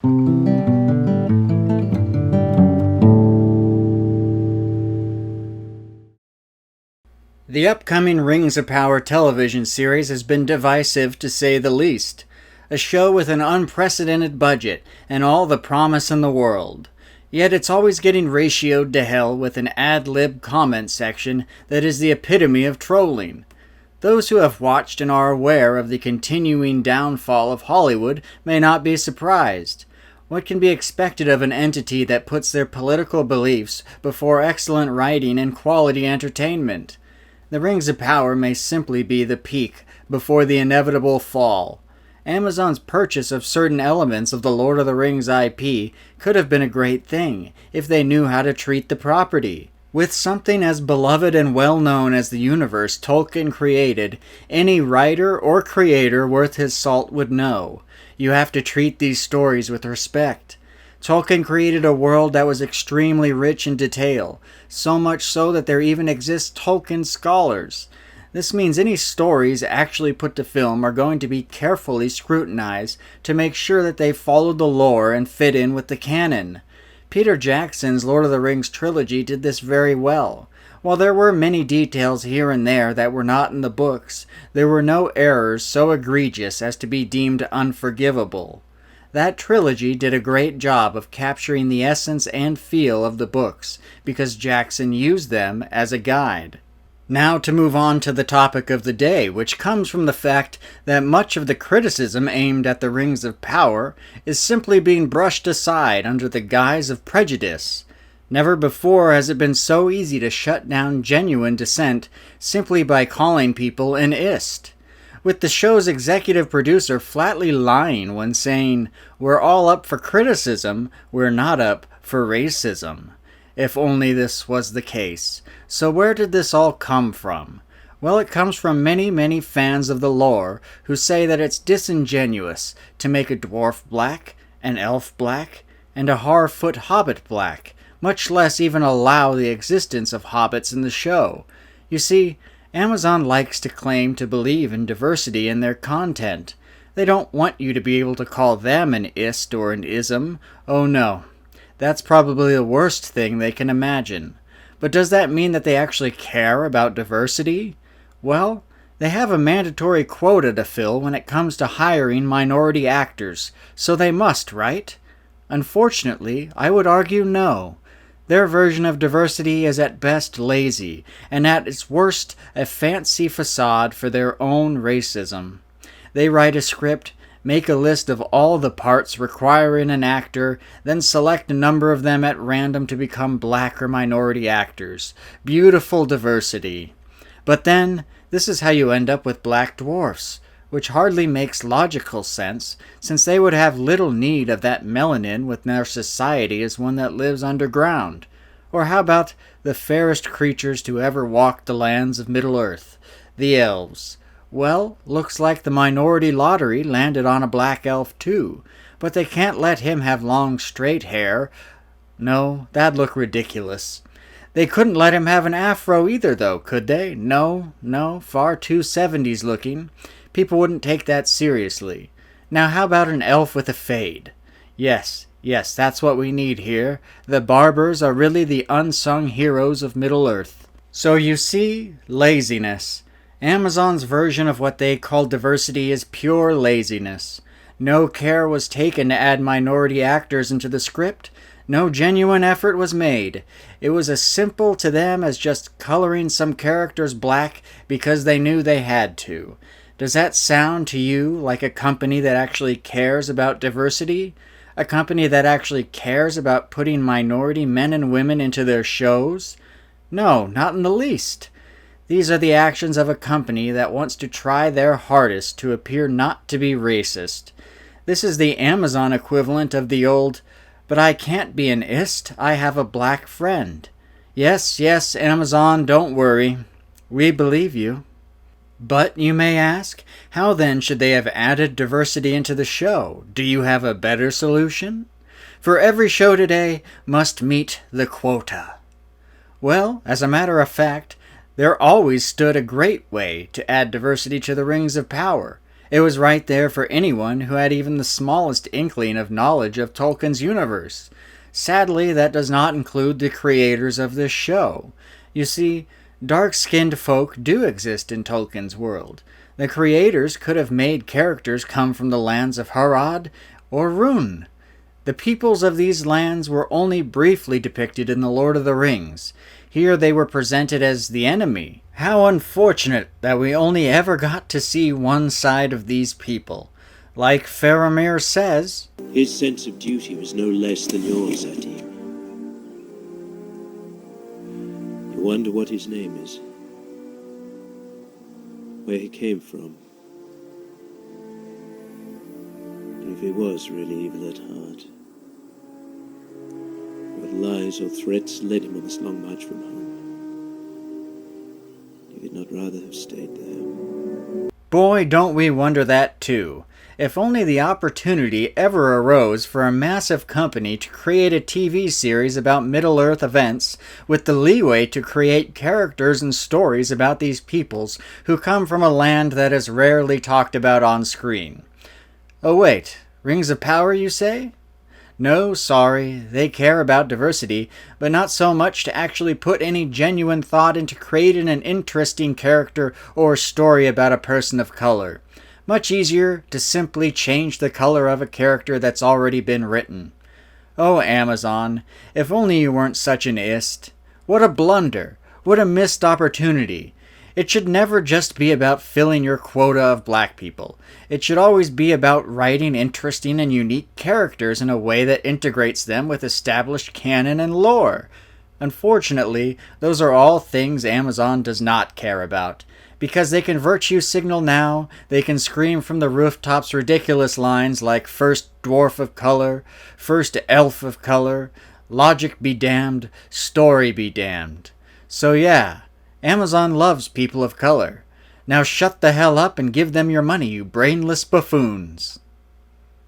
The upcoming Rings of Power television series has been divisive to say the least. A show with an unprecedented budget and all the promise in the world. Yet it's always getting ratioed to hell with an ad-lib comment section that is the epitome of trolling. Those who have watched and are aware of the continuing downfall of Hollywood may not be surprised. What can be expected of an entity that puts their political beliefs before excellent writing and quality entertainment? The Rings of Power may simply be the peak before the inevitable fall. Amazon's purchase of certain elements of the Lord of the Rings IP could have been a great thing if they knew how to treat the property. With something as beloved and well-known as the universe Tolkien created, any writer or creator worth his salt would know. You have to treat these stories with respect. Tolkien created a world that was extremely rich in detail, so much so that there even exist Tolkien scholars. This means any stories actually put to film are going to be carefully scrutinized to make sure that they follow the lore and fit in with the canon. Peter Jackson's Lord of the Rings trilogy did this very well. While there were many details here and there that were not in the books, there were no errors so egregious as to be deemed unforgivable. That trilogy did a great job of capturing the essence and feel of the books, because Jackson used them as a guide. Now to move on to the topic of the day, which comes from the fact that much of the criticism aimed at the Rings of Power is simply being brushed aside under the guise of prejudice. Never before has it been so easy to shut down genuine dissent simply by calling people an ist. With the show's executive producer flatly lying when saying, "We're all up for criticism, we're not up for racism." If only this was the case. So where did this all come from? Well, it comes from many fans of the lore who say that it's disingenuous to make a dwarf black, an elf black, and a Harfoot hobbit black, much less even allow the existence of hobbits in the show. You see, Amazon likes to claim to believe in diversity in their content. They don't want you to be able to call them an ist or an ism. Oh no. That's probably the worst thing they can imagine. But does that mean that they actually care about diversity? Well, they have a mandatory quota to fill when it comes to hiring minority actors, so they must, right? Unfortunately, I would argue no. Their version of diversity is at best lazy, and at its worst a fancy facade for their own racism. They write a script, make a list of all the parts requiring an actor, then select a number of them at random to become black or minority actors. Beautiful diversity. But then, this is how you end up with black dwarfs, which hardly makes logical sense, since they would have little need of that melanin when their society is one that lives underground. Or how about the fairest creatures to ever walk the lands of Middle-earth, the elves? Well, looks like the minority lottery landed on a black elf too, but they can't let him have long straight hair. No, that'd look ridiculous. They couldn't let him have an afro either though, could they? No, far too 70s looking. People wouldn't take that seriously. Now how about an elf with a fade? Yes, that's what we need here. The barbers are really the unsung heroes of Middle-earth. So you see, laziness. Amazon's version of what they call diversity is pure laziness. No care was taken to add minority actors into the script. No genuine effort was made. It was as simple to them as just coloring some characters black because they knew they had to. Does that sound to you like a company that actually cares about diversity? A company that actually cares about putting minority men and women into their shows? No, not in the least. These are the actions of a company that wants to try their hardest to appear not to be racist. This is the Amazon equivalent of the old, "But I can't be an ist, I have a black friend." Yes, Amazon, don't worry. We believe you. But, you may ask, how then should they have added diversity into the show? Do you have a better solution? For every show today must meet the quota. Well, as a matter of fact, there always stood a great way to add diversity to the Rings of Power. It was right there for anyone who had even the smallest inkling of knowledge of Tolkien's universe. Sadly, that does not include the creators of this show. You see, dark-skinned folk do exist in Tolkien's world. The creators could have made characters come from the lands of Harad or Rhûn. The peoples of these lands were only briefly depicted in The Lord of the Rings. Here they were presented as the enemy. How unfortunate that we only ever got to see one side of these people. Like Faramir says, his sense of duty was no less than yours, Ati. You wonder what his name is, where he came from, and if he was really evil at heart. What lies or threats led him on this long march from home? He would not rather have stayed there. Boy, don't we wonder that too. If only the opportunity ever arose for a massive company to create a TV series about Middle-earth events with the leeway to create characters and stories about these peoples who come from a land that is rarely talked about on screen. Oh wait, Rings of Power, you say? No, sorry, they care about diversity, but not so much to actually put any genuine thought into creating an interesting character or story about a person of color. Much easier to simply change the color of a character that's already been written. Oh, Amazon, if only you weren't such an ist. What a blunder! What a missed opportunity! It should never just be about filling your quota of black people. It should always be about writing interesting and unique characters in a way that integrates them with established canon and lore. Unfortunately, those are all things Amazon does not care about. Because they can virtue signal now, they can scream from the rooftops ridiculous lines like first dwarf of color, first elf of color, logic be damned, story be damned. So yeah, Amazon loves people of color. Now shut the hell up and give them your money, you brainless buffoons.